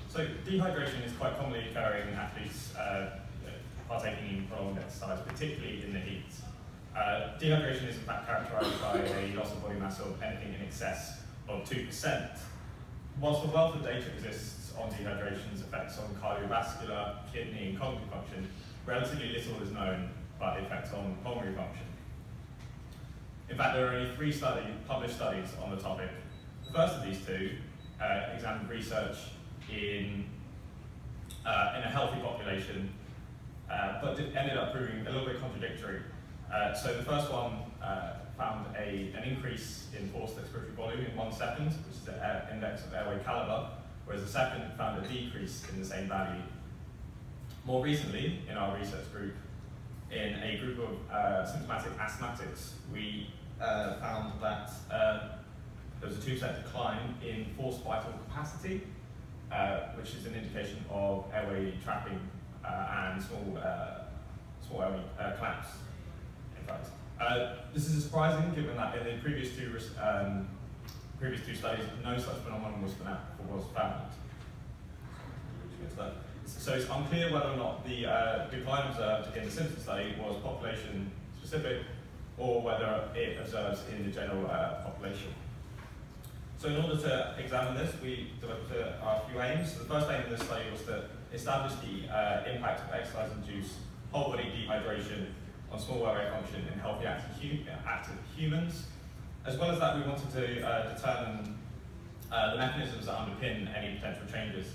So dehydration is quite commonly occurring in athletes partaking in prolonged exercise, particularly in the heat. Dehydration is in fact characterised by a loss of body mass of anything in excess of 2%. Whilst a wealth of data exists on dehydration's effects on cardiovascular, kidney and cognitive function, relatively little is known about the effects on pulmonary function. In fact, there are only 3 published studies on the topic. The first of these 2 examined research in a healthy population, but ended up proving a little bit contradictory. So the first one found an increase in forced expiratory volume in 1 second, which is the index of airway caliber, whereas the second found a decrease in the same value. More recently, in our research group, in a group of symptomatic asthmatics, we found that there was a 2% decline in forced vital capacity, which is an indication of airway trapping and small airway collapse, in fact. This is surprising given that in the previous two studies, no such phenomenon was found. So it's unclear whether or not the decline observed in the Simpson study was population specific or whether it observes in the general population. So in order to examine this, we developed a few aims. So the first aim of this study was to establish the impact of exercise-induced whole-body dehydration on small airway function in healthy active humans. As well as that, we wanted to determine the mechanisms that underpin any potential changes.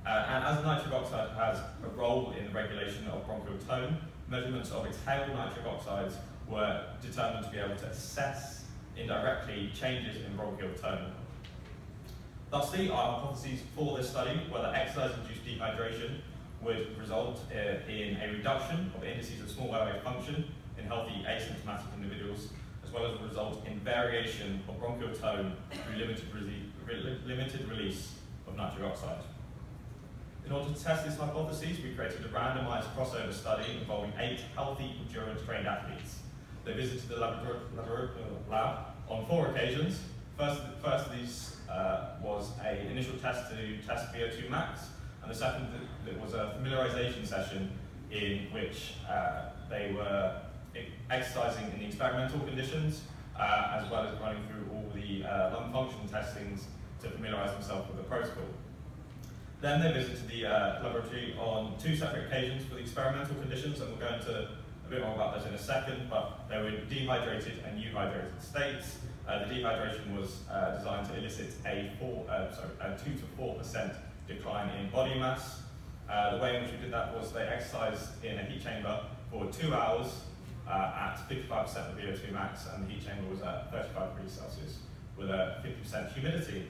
And as nitric oxide has a role in the regulation of bronchial tone, measurements of exhaled nitric oxides were determined to be able to assess indirectly changes in bronchial tone. Thusly, our hypotheses for this study were that exercise-induced dehydration would result in a reduction of indices of small airway function in healthy asymptomatic individuals, as well as a result in variation of bronchial tone through limited release of nitric oxide. In order to test these hypotheses, we created a randomized crossover study involving 8 healthy, endurance-trained athletes. They visited the lab on 4 occasions. First of these was an initial test to test VO2 max, and the second was a familiarization session in which they were exercising in the experimental conditions, as well as running through all the lung function testings to familiarize themselves with the protocol. Then they visited the laboratory on 2 separate occasions for the experimental conditions, and we'll go into a bit more about those in a second, but they were dehydrated and euhydrated states. The dehydration was designed to elicit a 2 to 4% decline in body mass. The way in which we did that was they exercised in a heat chamber for 2 hours at 55% of VO2 max, and the heat chamber was at 35 degrees Celsius with a 50% humidity.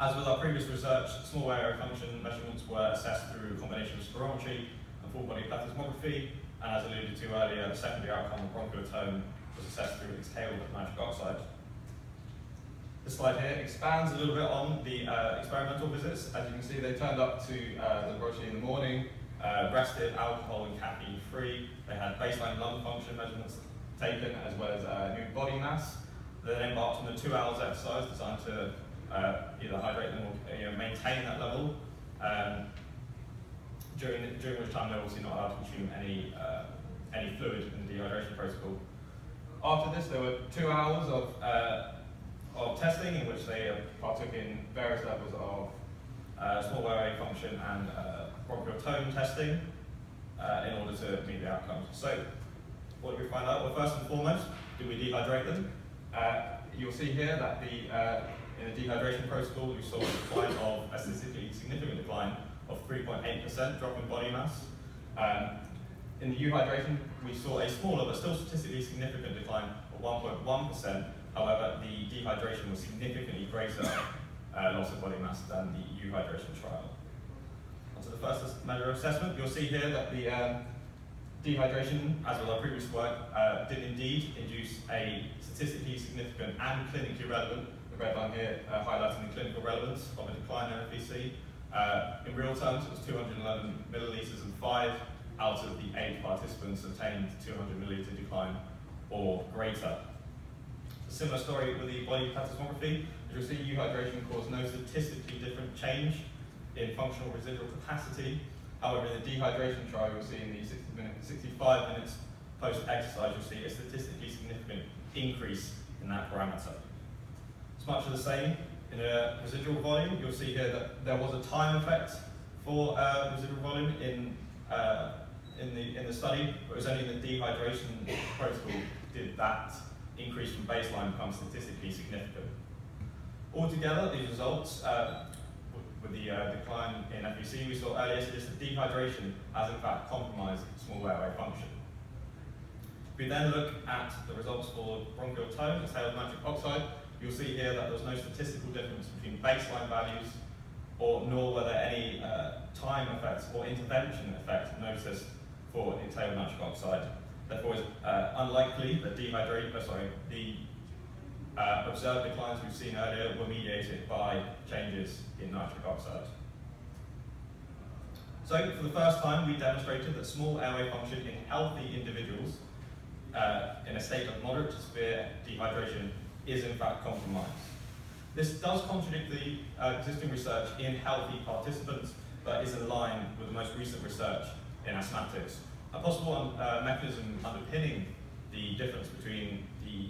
As with our previous research, small airway function measurements were assessed through a combination of spirometry and full-body plethysmography, and as alluded to earlier, the secondary outcome of bronchial tone was assessed through exhaled nitric oxide. The slide here expands a little bit on the experimental visits. As you can see, they turned up to the laboratory in the morning, rested, alcohol and caffeine free. They had baseline lung function measurements taken, as well as new body mass. They then embarked on a 2 hours exercise designed to either hydrate them or maintain that level, during which time they're obviously not allowed to consume any fluid in the dehydration protocol. After this, there were 2 hours of testing in which they partook in various levels of small airway function and bronchial tone testing in order to meet the outcomes. So, what did we find out? Well, first and foremost, did we dehydrate them? You'll see here that in the dehydration protocol, we saw a statistically significant decline of 3.8% drop in body mass. In the euhydration, we saw a smaller but still statistically significant decline of 1.1%. However, the dehydration was significantly greater loss of body mass than the euhydration trial. Onto the first measure of assessment, you'll see here that the dehydration, as with our previous work, did indeed induce a statistically significant and clinically relevant, the red line here highlighting the clinical relevance of a decline in FVC. In real terms, it was 211 millilitres, and 5 out of the 8 participants obtained 200 milliliter decline or greater. A similar story with the body plethysmography. As you'll see, euhydration caused no statistically different change in functional residual capacity. However, in the dehydration trial, you'll see in the 65 minutes post-exercise, you'll see a statistically significant increase in that parameter. It's much of the same in a residual volume. You'll see here that there was a time effect for residual volume in the study, but it was only in the dehydration protocol did that increase from baseline become statistically significant. Altogether, these results, with the decline in FVC we saw earlier, suggest that dehydration has in fact compromised small airway function. If we then look at the results for bronchial tone, exhaled nitric oxide, you'll see here that there was no statistical difference between baseline values nor were there any time effects or intervention effect noticed for exhaled nitric oxide. Therefore, it's unlikely that the observed declines we've seen earlier were mediated by changes in nitric oxide. So, for the first time, we demonstrated that small airway function in healthy individuals in a state of moderate to severe dehydration is in fact compromised. This does contradict the existing research in healthy participants, but is in line with the most recent research in asthmatics. A possible mechanism underpinning the difference between the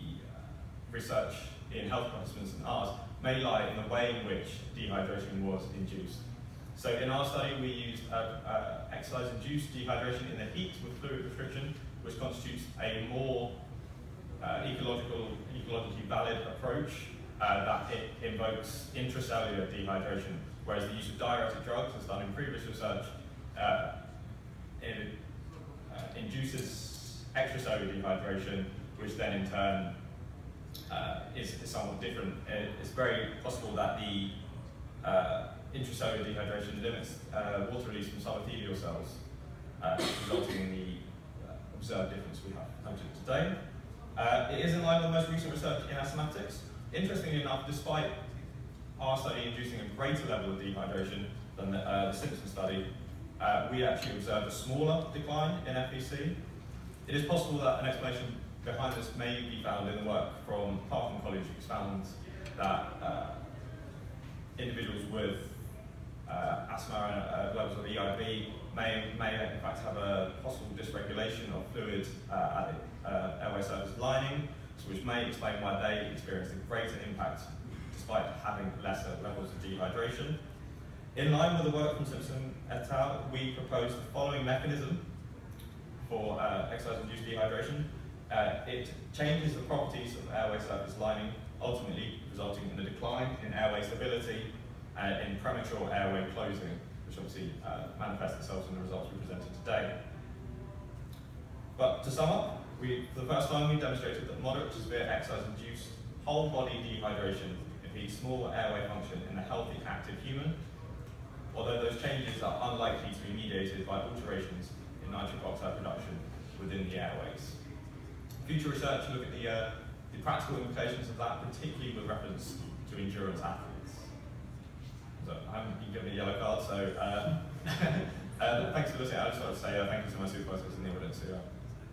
research in healthy participants and ours may lie in the way in which dehydration was induced. So in our study, we used exercise-induced dehydration in the heat with fluid restriction, which constitutes a more ecologically valid approach that it invokes intracellular dehydration, whereas the use of diuretic drugs, as done in previous research, induces extracellular dehydration, which then in turn is somewhat different. It's very possible that the intracellular dehydration limits water release from subepithelial cells, resulting in the observed difference we have noted today. It is in line with the most recent research in asthmatics. Interestingly enough, despite our study inducing a greater level of dehydration than the Simpson study, we actually observed a smaller decline in FVC. It is possible that an explanation behind this may be found in the work from Parkland College, which found that individuals with asthma levels of EIB may in fact have a possible dysregulation of fluid at the airway surface lining, which may explain why they experienced a greater impact despite having lesser levels of dehydration. In line with the work from Simpson et al., we proposed the following mechanism for exercise-induced dehydration. It changes the properties of airway surface lining, ultimately resulting in a decline in airway stability and in premature airway closing, which obviously manifests itself in the results we presented today. But to sum up, for the first time we demonstrated that moderate to severe exercise-induced whole-body dehydration impedes small airway function in a healthy, active human, although those changes are unlikely to be mediated by alterations in nitric oxide production within the airways. Future research will look at the practical implications of that, particularly with reference to endurance athletes. So I haven't been given a yellow card, so thanks for listening. I just want to say thank you to my supervisors in the audience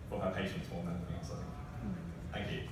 for her patience more than anything else, I think. Thank you.